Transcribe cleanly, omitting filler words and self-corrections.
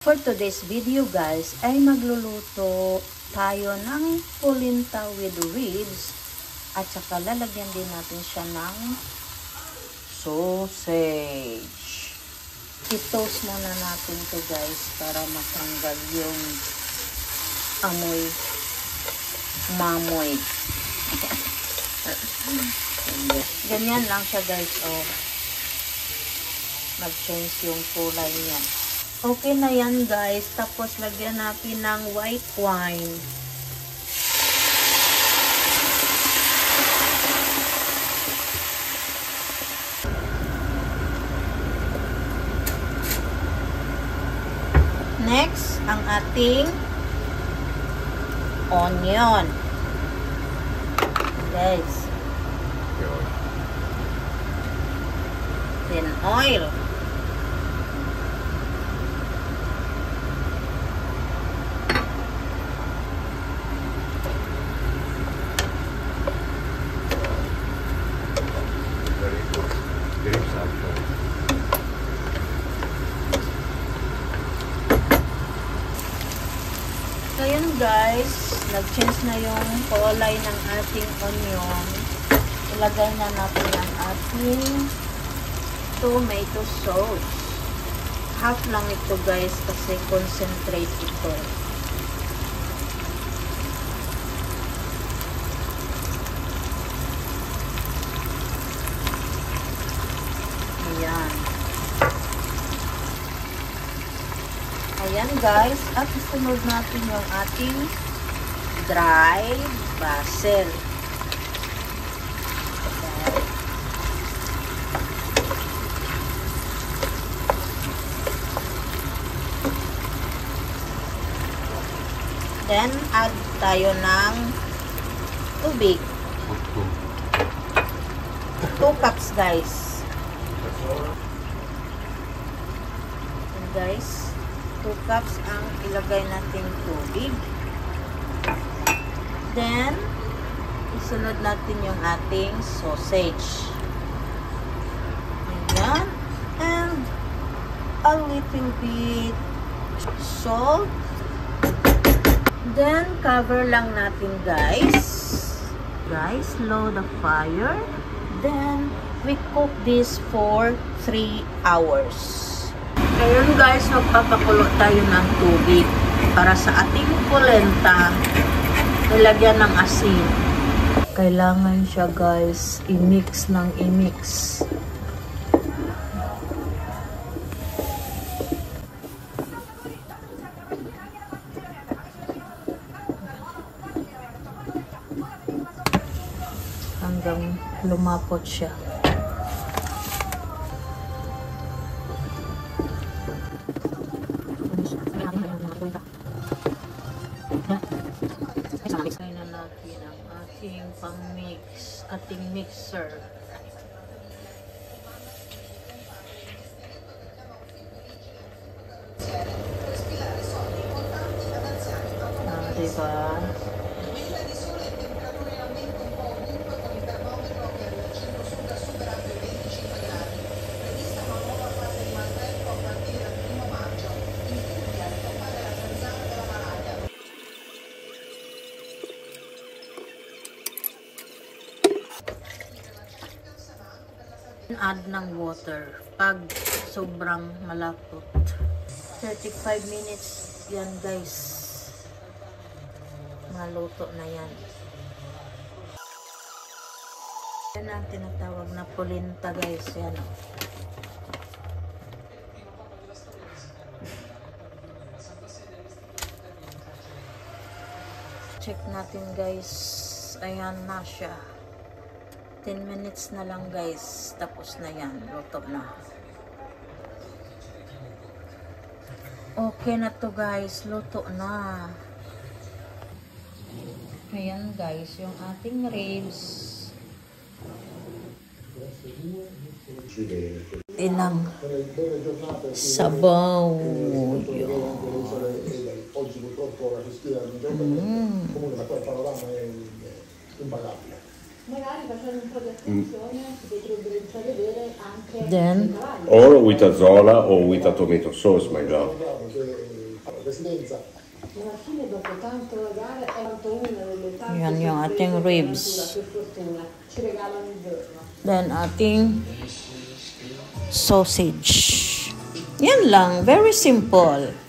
For today's video guys, ay magluluto tayo ng polenta with ribs at saka lalagyan din natin siya ng sausage. I-toast muna natin to guys para matanggal yung amoy mamoy. Ganyan lang siya guys, oh. Mag-change yung kulay niya. Okay na yan guys. Tapos lagyan natin ng white wine. Next, ang ating onion. Guys. Then oil. So yun guys, nag-change na yung kulay ng ating onion. Ilagay na natin ang ating tomato sauce. Half lang ito guys kasi concentrate ito. Ayan. Ayan guys, at isunod natin yung ating dry basil. Then, add tayo ng tubig. 2 cups guys. And guys, 2 cups ang ilagay natin tubig. Then, isunod natin yung ating sausage. Ayan. And, a little bit salt. Then, cover lang natin guys. Guys, low the fire. Then, we cook this for 3 hours. Ngayon guys, magpapakulo tayo ng tubig para sa ating polenta. Nilagyan ng asin. Kailangan siya guys, i-mix ng i-mix. Hanggang lumapot siya. Ilagay na natin ang ating pang-mix, ating mixer. Diba? Add ng water pag sobrang malapot. 35 minutes yan guys. Maluto na yan. Yan ang tinatawag na polenta guys. Yan. Check natin guys. Ayan na siya. 10 minutes na lang guys, tapos na yan, luto na. Okay na to guys, luto na. Ayan guys, yung ating ribs. Tinang sabaw. Then, Or with a zola or with a tomato sauce, my love. yan yung ating ribs. Then, ating sausage. Yan lang. Very simple.